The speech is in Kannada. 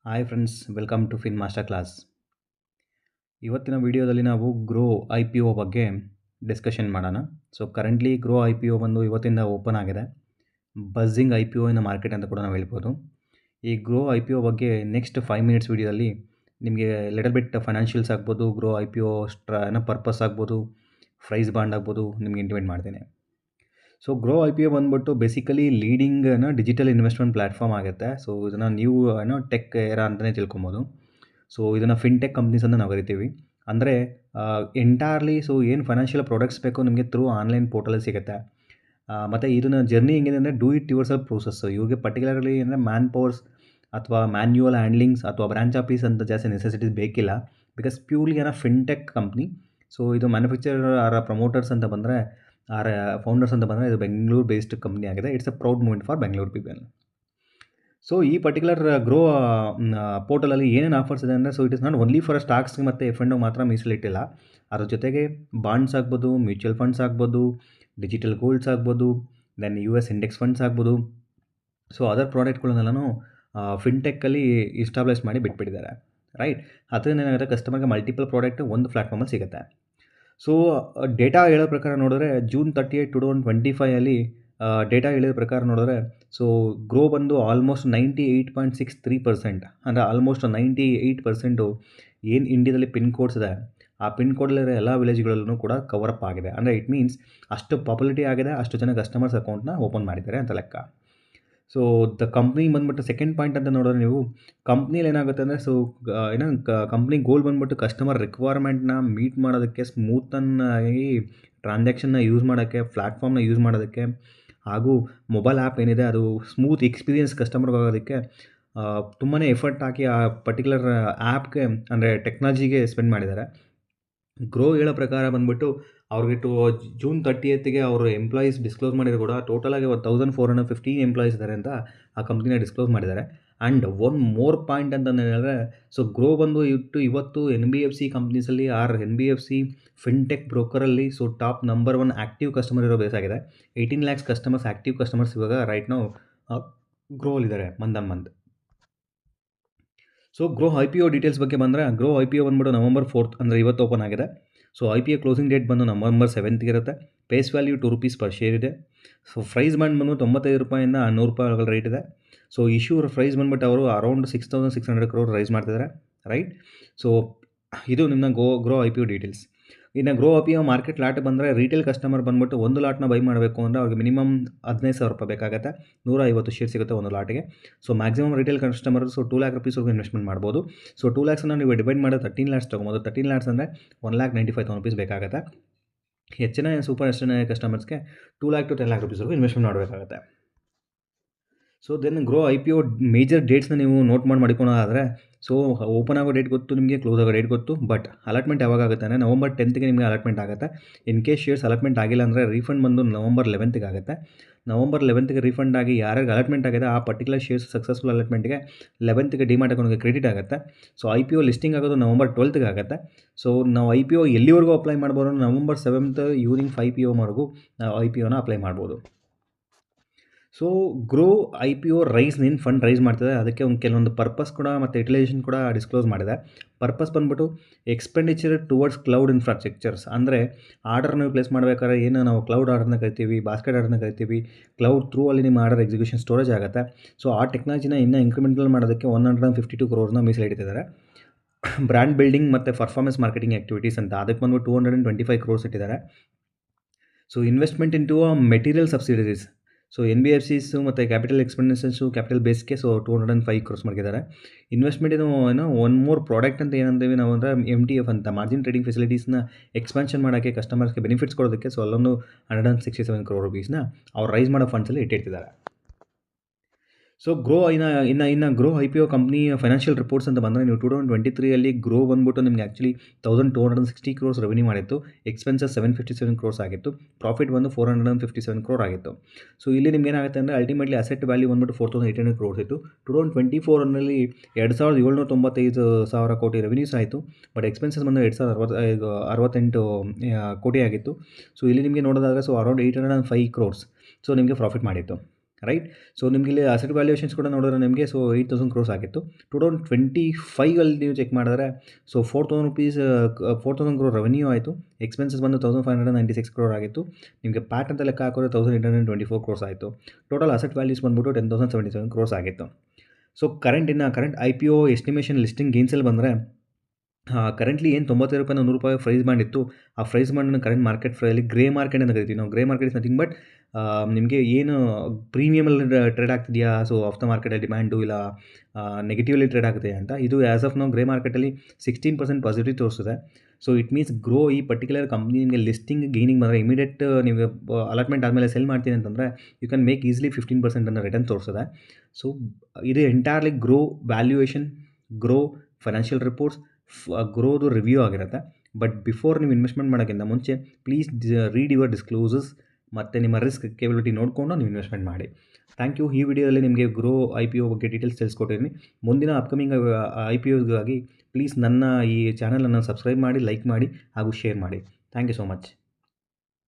Hi friends, welcome to fin master class. ಇವತ್ತಿನ ವಿಡಿಯೋದಲ್ಲಿ ನಾವು ಗ್ರೋ ಐ ಪಿ ಒ ಬಗ್ಗೆ ಡಿಸ್ಕಷನ್ ಮಾಡೋಣ. So currently Groww I P O ಬಂದು ಇವತ್ತಿಂದ ಓಪನ್ ಆಗಿದೆ. Buzzing I P O in market ಅಂತ ಕೂಡ ನಾವು ಹೇಳ್ಬೋದು. ಈ ಗ್ರೋ ಐ ಪಿ ಒ ಬಗ್ಗೆ ನೆಕ್ಸ್ಟ್ 5 ಮಿನಿಟ್ಸ್ ವಿಡಿಯೋದಲ್ಲಿ ನಿಮಗೆ ಲಿಟಲ್ ಬಿಟ್ ಫೈನಾನ್ಷಿಯಲ್ಸ್ ಆಗ್ಬೋದು, Groww I P O purpose ಆಗ್ಬೋದು, ಪ್ರೈಸ್ ಬಾಂಡ್ ಆಗ್ಬೋದು, ನಿಮಗೆ ಇಂಟಿಮೇಟ್ ಮಾಡ್ತೇನೆ. So Groww I P O ಬಂದ್ಬಿಟ್ಟು basically leading digital investment platform ಆಗುತ್ತೆ. ಸೊ ಇದನ್ನು ನೀವು ಟೆಕ್ ಏರಾ ಅಂತಲೇ ತಿಳ್ಕೊಬೋದು. ಸೊ ಇದನ್ನು ಫಿನ್ಟೆಕ್ ಕಂಪ್ನೀಸ್ ಅಂತ ನಾವು ಕರಿತೀವಿ. ಅಂದರೆ ಎಂಟೈರ್ಲಿ ಏನು ಫೈನಾನ್ಷಿಯಲ್ ಪ್ರಾಡಕ್ಟ್ಸ್ ಬೇಕೋ ನಿಮಗೆ ಥ್ರೂ ಆನ್ಲೈನ್ ಪೋರ್ಟಲಲ್ಲಿ ಸಿಗುತ್ತೆ. ಮತ್ತು ಇದನ್ನ ಜರ್ನಿ ಹೆಂಗಿದೆ ಅಂದರೆ do it yourself process. ಇವ್ರಿಗೆ ಪರ್ಟಿಕ್ಯುಲರ್ಲಿ ಅಂದರೆ ಮ್ಯಾನ್ ಪವರ್ಸ್ ಅಥವಾ ಮ್ಯಾನ್ಯುವಲ್ ಹ್ಯಾಂಡ್ಲಿಂಗ್ಸ್ ಅಥವಾ ಬ್ರಾಂಚ್ ಆಫೀಸ್ ಅಂತ ಜಾಸ್ತಿ ನೆಸೆಸಿಟೀಸ್ ಬೇಕಿಲ್ಲ. Because purely fintech company. So ಇದು ಮ್ಯಾನುಫ್ಯಾಕ್ಚರರ್ ಆರ್ ಪ್ರಮೋಟರ್ಸ್ ಅಂತ ಬಂದರೆ ಆರ್ ಫೌಂಡರ್ಸ್ ಅಂತ ಬಂದರೆ ಇದು ಬೆಂಗಳೂರು ಬೇಸ್ಡ್ ಕಂಪ್ನಿ ಆಗಿದೆ. It's a proud moment for Bengaluru people. So ಈ ಪರ್ಟಿಕ್ಯುಲರ್ ಗ್ರೋ ಪೋರ್ಟಲಲ್ಲಿ ಏನೇನು ಆಫರ್ಸ್ ಇದೆ ಅಂದರೆ, so it is not only for stocks ಮತ್ತು ಎಫ್ ಆ್ಯಂಡ್ ಮಾತ್ರ ಮೀಸಲಿಟ್ಟಿಲ್ಲ. ಅದ್ರ ಜೊತೆಗೆ ಬಾಂಡ್ಸ್ ಆಗ್ಬೋದು, ಮ್ಯೂಚುವಲ್ ಫಂಡ್ಸ್ ಆಗ್ಬೋದು, ಡಿಜಿಟಲ್ ಗೋಲ್ಡ್ಸ್ ಆಗ್ಬೋದು, ದೆನ್ US ಇಂಡೆಕ್ಸ್ ಫಂಡ್ಸ್ ಆಗ್ಬೋದು. ಸೊ ಅದರ್ ಪ್ರಾಡಕ್ಟ್ಗಳನ್ನೆಲ್ಲನೂ ಫಿನ್ಟೆಕ್ಕಲ್ಲಿ ಇಸ್ಟಾಬ್ಲಿಷ್ ಮಾಡಿ ಬಿಟ್ಬಿಟ್ಟಿದ್ದಾರೆ, ರೈಟ್. ಅದರಿಂದ ಏನಾಗುತ್ತೆ, ಕಸ್ಟಮರ್ಗೆ ಮಲ್ಟಿಪಲ್ ಪ್ರಾಡಕ್ಟ್ ಒಂದು ಪ್ಲ್ಯಾಟ್ಫಾರ್ಮಲ್ಲಿ ಸಿಗುತ್ತೆ. ಸೊ ಡೇಟಾ ಹೇಳೋ ಪ್ರಕಾರ ನೋಡಿದ್ರೆ June 30, 2025 ಡೇಟಾ ಹೇಳಿದ ಪ್ರಕಾರ ನೋಡಿದ್ರೆ, ಸೊ ಗ್ರೋ ಬಂದು ಆಲ್ಮೋಸ್ಟ್ 98.63%, ಅಂದರೆ ಆಲ್ಮೋಸ್ಟ್ 98% ಏನು ಇಂಡಿಯಾದಲ್ಲಿ ಪಿನ್ ಕೋಡ್ಸ್ ಇದೆ, ಆ ಪಿನ್ ಕೋಡಲ್ಲಿರೋ ಎಲ್ಲ ವಿಲೇಜ್ಗಳಲ್ಲೂ ಕೂಡ ಕವರ್ ಅಪ್ ಆಗಿದೆ. ಅಂದರೆ ಇಟ್ ಮೀನ್ಸ್ ಅಷ್ಟು ಪಾಪ್ಯುಲಿಟಿ ಆಗಿದೆ, ಅಷ್ಟು ಜನ ಕಸ್ಟಮರ್ಸ್ ಅಕೌಂಟ್ನ ಓಪನ್ ಮಾಡಿದ್ದಾರೆ ಅಂತ ಲೆಕ್ಕ. ಸೊ ದ ಕಂಪ್ನಿ ಬಂದ್ಬಿಟ್ಟು ಸೆಕೆಂಡ್ ಪಾಯಿಂಟ್ ಅಂತ ನೋಡಿದ್ರೆ ನೀವು, ಕಂಪ್ನಿಲಿ ಏನಾಗುತ್ತೆ ಅಂದರೆ, ಸೊ ಕಂಪ್ನಿ ಗೋಲ್ ಬಂದ್ಬಿಟ್ಟು ಕಸ್ಟಮರ್ ರಿಕ್ವೈರ್ಮೆಂಟ್ನ ಮೀಟ್ ಮಾಡೋದಕ್ಕೆ, ಸ್ಮೂತನ್ನಾಗಿ ಟ್ರಾನ್ಸಾಕ್ಷನ್ನ ಯೂಸ್ ಮಾಡೋಕ್ಕೆ, ಪ್ಲ್ಯಾಟ್ಫಾರ್ಮ್ನ ಯೂಸ್ ಮಾಡೋದಕ್ಕೆ, ಹಾಗೂ ಮೊಬೈಲ್ ಆ್ಯಪ್ ಏನಿದೆ ಅದು ಸ್ಮೂತ್ ಎಕ್ಸ್ಪೀರಿಯನ್ಸ್ ಕಸ್ಟಮರ್ಗೆ ಆಗೋದಕ್ಕೆ ತುಂಬಾ ಎಫರ್ಟ್ ಹಾಕಿ ಆ ಪರ್ಟಿಕ್ಯುಲರ್ ಆ್ಯಪ್ಗೆ ಅಂದರೆ ಟೆಕ್ನಾಲಜಿಗೆ ಸ್ಪೆಂಡ್ ಮಾಡಿದ್ದಾರೆ. ಗ್ರೋ ಹೇಳೋ ಪ್ರಕಾರ ಬಂದ್ಬಿಟ್ಟು ಅವ್ರಿಗೆ June 30 ಅವರು ಎಂಪ್ಲಾಯೀಸ್ ಡಿಸ್ಕ್ಲೋಸ್ ಮಾಡಿದ್ರು ಕೂಡ ಟೋಟಲಾಗಿ 1415 ಎಂಪ್ಲಾಯೀಸ್ ಇದ್ದಾರೆ ಅಂತ ಆ ಕಂಪ್ನಿನ ಡಿಸ್ಕ್ಲೋಸ್ ಮಾಡಿದ್ದಾರೆ. ಆ್ಯಂಡ್ ಒನ್ ಮೋರ್ ಪಾಯಿಂಟ್ ಅಂತ ಹೇಳಿದ್ರೆ, ಸೊ ಗ್ರೋ ಬಂದು ಇವತ್ತು NBFC ಕಂಪ್ನೀಸಲ್ಲಿ NBFC ಫಿನ್ಟೆಕ್ ಬ್ರೋಕರಲ್ಲಿ so top number 1 active customer ಇರೋ ಬೇಸ್ ಆಗಿದೆ. 18 lakhs ಕಸ್ಟಮರ್ಸ್, ಆ್ಯಕ್ಟಿವ್ ಕಸ್ಟಮರ್ಸ್ ಇವಾಗ ರೈಟ್ ನಾವು ಗ್ರೋಲಿದ್ದಾರೆ month. So Groww I P O details ಬಗ್ಗೆ ಬಂದರೆ, ಗ್ರೋ ಐ ಪಿ ಒ ಬಂದ್ಬಿಟ್ಟು November 4 ಅಂದರೆ ಇವತ್ತು ಓಪನ್ ಆಗಿದೆ. So I P O closing date ಬಂದು November 7 ಇರುತ್ತೆ. ಪೇಸ್ ವ್ಯಾಲ್ಯೂ ₹2 ಪರ್ ಶೇರ್ ಇದೆ. ಸೊ ಪ್ರೈಸ್ ಬಾಂಡ್ ಬಂದು ₹95 ಇಂದ ₹100 ಒಳಗೆ ರೇಟ್ ಇದೆ. ಸೊ ಇಶ್ಯೂ ಪ್ರೈಸ್ ಬಂದ್ಬಿಟ್ಟು ಅವರು ಅರೌಂಡ್ 6,600 crore ರೈಸ್ ಮಾಡ್ತಿದ್ದಾರೆ, ರೈಟ್. ಸೊ ಇದು ನಿಮ್ಮ Groww I P O details. ಇನ್ನು Groww I P O market lot ಬಂದರೆ, ರಿಟೇಲ್ ಕಸ್ಟಮರ್ ಬಂದ್ಬಿಟ್ಟು ಒಂದು ಲಾಟ್ನ ಬೈ ಮಾಡಬೇಕು ಅಂದರೆ ಅವ್ರಿಗೆ ಮಿನಿಮಮ್ ₹15,000 ಬೇಕಾಗುತ್ತೆ. 150 ಶೇರ್ ಸಿಗುತ್ತೆ ಒಂದು ಲಾಟಿಗೆ. So maximum retail customer so ₹2 lakh investment ಮಾಡ್ಬೋದು. ಸೊ 2 lakhsನ ನೀವು ಡಿವೈಡ್ ಮಾಡಿ 13 lakhs ತೊಗೊಬೋದು. 13 lakhs ಅಂದರೆ ₹1,95,000 ಬೇಕಾಗುತ್ತೆ. ಹೆಚ್ಚಿನ ಸೂಪರ್ ಹೆಚ್ಚಿನ ಕಸ್ಟಮರ್ಸ್ಗೆ 2 lakh to 10 lakh ಇನ್ವೆಸ್ಟ್ಮೆಂಟ್ ಮಾಡಬೇಕಾಗುತ್ತೆ. So then Groww I P O major ಡೇಟ್ಸ್ನ ನೀವು ನೋಟ್ ಮಾಡ್ಕೊಳ್ಳೋದಾದರೆ, ಸೊ ಓಪನ್ ಆಗೋ ಡೇಟ್ ಗೊತ್ತು ನಿಮಗೆ, ಕ್ಲೋಸ್ ಆಗೋ ಡೇಟ್ ಗೊತ್ತು. ಬಟ್ ಅಲಾಟ್ಮೆಂಟ್ ಯಾವಾಗ ಆಗುತ್ತೆ ಅಂದರೆ November 10 ನಿಮಗೆ ಅಲಾಟ್ಮೆಂಟ್ ಆಗುತ್ತೆ. ಇನ್ ಕೇಸ್ ಶೇರ್ಸ್ ಅಲಾಟ್ಮೆಂಟ್ ಆಗಿಲ್ಲ ಅಂದರೆ ರೀಫಂಡ್ ಬಂದು November 11 ಆಗುತ್ತೆ. November 11 ರೀಫಂಡ್ ಆಗಿ ಯಾರ್ಯಾರಿಗೆ ಅಲಾಟ್ಮೆಂಟ್ ಆಗಿದೆ ಆ ಪರ್ಟಿಕ್ಯುಲರ್ ಶೇರ್ಸ್ ಸಕ್ಸಸ್ಫುಲ್ ಅಲಾಟ್ಮೆಂಟ್ಗೆ 11 ಡಿಮ್ಯಾಟ್ ಅಕೌಂಟ್ಗೆ ಕ್ರೆಡಿಟ್ ಆಗುತ್ತೆ. So I P O listing ಆಗೋದು November 12 ಆಗುತ್ತೆ. ಸೊ ನಾವು ಐ ಪಿ ಒ ಎಲ್ಲಿವರೆಗೂ ಅಪ್ಲೈ ಮಾಡ್ಬೋದು, November 7 ಈವ್ನಿಂಗ್ 5 PM ವರೆಗೂ ನಾವು ಐ ಪಿ ಒನ ಅಪ್ಲೈ ಮಾಡ್ಬೋದು. So Groww I P O fund raise ಮಾಡ್ತಿದೆ. ಅದಕ್ಕೆ ಒಂದು ಕೆಲವೊಂದು ಪರ್ಪಸ್ ಕೂಡ ಮತ್ತು ಯುಟಿಲೈಸೇಷನ್ ಕೂಡ ಡಿಸ್ಕ್ಲೋಸ್ ಮಾಡಿದೆ. ಪರ್ಪಸ್ ಬಂದ್ಬಿಟ್ಟು ಎಕ್ಸ್ಪೆಂಡಿಚರ್ ಟುವರ್ಡ್ಸ್ ಕ್ಲೌಡ್ ಇನ್ಫ್ರಾಸ್ಟ್ರಕ್ಚರ್ಸ್. ಅಂದರೆ ಆರ್ಡರ್ ನೀವು ಪ್ಲೇಸ್ ಮಾಡಬೇಕಾದ್ರೆ ಏನು ನಾವು ಕ್ಲೌಡ್ ಆರ್ಡರ್ನ ಕರಿತೀವಿ, ಬಾಸ್ಕೆಟ್ ಆರ್ಡರ್ನ ಕರಿತೀವಿ. ಕ್ಲೌಡ್ ಥ್ರೂ ಅಲ್ಲಿ ನಿಮ್ಮ ಆರ್ಡರ್ ಎಕ್ಸಿಕ್ಯೂಷನ್ ಸ್ಟೋರೇಜ್ ಆಗುತ್ತೆ. ಸೊ ಆ ಟೆಕ್ನಾಲಜಿನ ಇನ್ನೂ ಇನ್ಕ್ರಿಮೆಂಟಲ್ ಮಾಡೋದಕ್ಕೆ 152 crore ಮೀಸಲಿಟ್ಟಿದ್ದಾರೆ. ಬ್ರ್ಯಾಂಡ್ ಬಿಲ್ಡಿಂಗ್ ಮತ್ತು ಪರ್ಫಾರ್ಮೆನ್ಸ್ ಮಾರ್ಕೆಟಿಂಗ್ ಆ್ಯಕ್ಟಿವಿಟೀಸ್ ಅಂತ ಅದಕ್ಕೆ ಬಂದು 225 crores ಇಟ್ಟಿದ್ದಾರೆ. So investment into material subsidiaries. So NBFCs ಮತ್ತು ಕ್ಯಾಪಿಟಲ್ ಎಕ್ಸ್ಪೆಂಡಿಚರ್ಸು ಕ್ಯಾಪಿಟಲ್ ಬೇಸ್ಗೆ ಸೊ 205 crores ಮಾಡಿದ್ದಾರೆ. ಇನ್ವೆಸ್ಟ್ಮೆಂಟ್ ಒನ್ ಮೋರ್ ಪ್ರಾಡಕ್ಟ್ ಅಂತ ಏನಂತೀವಿ ನಾವು ಅಂದರೆ MTF ಅಂತ ಮಾರ್ಜಿನ್ ಟ್ರೇಡಿಂಗ್ ಫೆಸಿಲಿಟೀಸ್ನ ಎಕ್ಸ್ಪಾನ್ಷನ್ ಮಾಡೋಕ್ಕೆ, ಕಸ್ಟಮರ್ಸ್ಗೆ ಬೆನಿಫಿಟ್ಸ್ ಕೊಡೋದಕ್ಕೆ ಸೊ ಅಲ್ಲೊಂದು ₹167 crore ಅವ್ರು ರೈಸ್ ಮಾಡೋ ಫಂಡ್ಸಲ್ಲಿ ಇಟ್ಟಿರ್ತಿದ್ದಾರೆ. ಸೊ ಗ್ರೋ ಇನ್ನು Groww I P O company financial reports ಅಂತ ಬಂದರೆ, ನೀವು 2023 ಗ್ರೋ ಬಂದ್ಬಿಟ್ಟು ನಿಮಗೆ ಆ್ಯಕ್ಚುಲಿ 1,260 crores ರೆವೆನ್ಯೂ ಮಾಡಿತ್ತು. ಎಕ್ಸ್ಪೆನ್ಸಸ್ 757 crores ಆಗಿತ್ತು. ಪ್ರಾಫಿಟ್ ಬಂದು 457 crore ಆಗಿತ್ತು. ಸೊ ಇಲ್ಲಿ ನಿಮ್ಗೆ ಏನಾಗುತ್ತೆ ಅಂದರೆ ಅಲ್ಟಿಮೇಟ್ಲಿ ಅಸೆಟ್ ವ್ಯಾಲ್ಯೂ ಬಂದ್ಬಿಟ್ಟು 4,800 crores ಇತ್ತು. 2024 2,795,000 ಕೋಟಿ ರೆವೆನ್ಯೂಸ್ ಆಯಿತು. ಬಟ್ ಎಕ್ಸ್ಪೆನ್ಸಸ್ ಬಂದು 2,068 ಕೋಟಿ ಆಗಿತ್ತು. ಸೊ ಇಲ್ಲಿ ನಿಮಗೆ ನೋಡೋದಾದರೆ ಸೊ ಅರೌಂಡ್ 805 crores ಸೊ ನಿಮಗೆ ಪ್ರಾಫಿಟ್ ಮಾಡಿತ್ತು. ರೈಟ್. ಸೊ ನಿಮಗೆ ಇಲ್ಲಿ ಅಸೆಟ್ ವ್ಯಾಲ್ಯೂಯೇಷನ್ಸ್ ಕೂಡ ನೋಡಿದ್ರೆ ನಿಮಗೆ 8,000 ಕ್ರೋರ್ಸ್ ಆಗಿತ್ತು. 2025 ನೀವು ಚೆಕ್ ಮಾಡಿದ್ರೆ 4,000 ಕ್ರೋರ್ ರೆವೆನ್ಯೂ ಆಯಿತು. ಎಕ್ಸ್ಪೆನ್ಸಸ್ ಬಂದು 1,596 ಕ್ರೋರ್ ಆಗಿತ್ತು. ನಿಮಗೆ ಪ್ಯಾಟ್ ಅಂತ ಲೆಕ್ಕ ಹಾಕಿದ್ರೆ 1,824 ಕ್ರೋರ್ಸ್ ಆಯಿತು. ಟೋಟಲ್ ಅಸೆಟ್ ವ್ಯಾಲ್ಯೂಸ್ ಬಂದ್ಬಿಟ್ಟು 10,077 ಕ್ರೋರ್ಸ್ ಆಗಿತ್ತು. So current IPO estimation listing ಗೇನ್ಸಲ್ಲಿ ಬಂದರೆ ಕರೆಂಟ್ಲಿ ಏನು ₹95 ₹100 ಪ್ರೈಸ್ ಬಾಂಡ್ ಇತ್ತು. ಆ ಪ್ರೈಸ್ ಬಾಂಡನ್ನು ಕರೆಂಟ್ ಮಾರ್ಕೆಟ್ ಪ್ರೈಸಲ್ಲಿ ಗ್ರೇ ಮಾರ್ಕೆಟ್ ಅಂತ ಕರಿತೀವಿ ನಾವು. Grey market is nothing but ನಿಮಗೆ ಏನು ಪ್ರೀಮಿಯಮಲ್ಲಿ ಟ್ರೇಡ್ ಆಗ್ತಿದೆಯಾ, ಸೊ ಆಫ್ ದ ಮಾರ್ಕೆಟಲ್ಲಿ ಡಿಮ್ಯಾಂಡು ಇಲ್ಲ ನೆಗೆಟಿವ್ಲಿ ಟ್ರೇಡ್ ಆಗುತ್ತೆ ಅಂತ. ಇದು ಆ್ಯಸ್ ಆಫ್ ನಾವು ಗ್ರೇ ಮಾರ್ಕೆಟಲ್ಲಿ 16% ಪಾಸಿಟಿವ್ ತೋರಿಸಿದೆ. ಸೊ ಇಟ್ ಮೀನ್ಸ್ ಗ್ರೋ ಈ ಪರ್ಟಿಕ್ಯುಲರ್ ಕಂಪ್ನಿ ನಿಮಗೆ ಲಿಸ್ಟಿಂಗ್ ಗೇನಿಂಗ್ ಬಂದರೆ ಇಮಿಡಿಯೇಟ್ ನಿಮಗೆ ಅಲಾಟ್ಮೆಂಟ್ ಆದಮೇಲೆ ಸೆಲ್ ಮಾಡ್ತೀನಿ ಅಂತಂದರೆ ಯು ಕ್ಯಾನ್ ಮೇಕ್ ಈಸಿಲಿ 15% ಅನ್ನೋ ರಿಟರ್ನ್ ತೋರಿಸಿದೆ. ಸೊ ಇದು entirely Groww valuation, Groww financial reports, ಗ್ರೋದು ರಿವ್ಯೂ ಆಗಿರುತ್ತೆ. ಬಟ್ ಬಿಫೋರ್ ನೀವು ಇನ್ವೆಸ್ಟ್ಮೆಂಟ್ ಮಾಡೋಕ್ಕಿಂತ ಮುಂಚೆ ಪ್ಲೀಸ್ ರೀಡ್ ಯುವರ್ ಡಿಸ್ಕ್ಲೋಸಸ್ ಮತ್ತು ನಿಮ್ಮ ರಿಸ್ಕ್ ಕೇಪಬಿಲಿಟಿ ನೋಡಿಕೊಂಡು ನೀವು ಇನ್ವೆಸ್ಟ್ಮೆಂಟ್ ಮಾಡಿ. Thank you. ಈ ವಿಡಿಯೋದಲ್ಲಿ ನಿಮಗೆ ಗ್ರೋ IPO ಬಗ್ಗೆ ಡೀಟೇಲ್ಸ್ ತಿಳಿಸ್ಕೊಟ್ಟಿದ್ದೀನಿ. ಮುಂದಿನ ಅಪ್ಕಮಿಂಗ್ IPOಗಾಗಿ ಪ್ಲೀಸ್ ನನ್ನ ಈ ಚಾನಲನ್ನು ಸಬ್ಸ್ಕ್ರೈಬ್ ಮಾಡಿ, ಲೈಕ್ ಮಾಡಿ ಹಾಗೂ ಶೇರ್ ಮಾಡಿ. Thank you so much.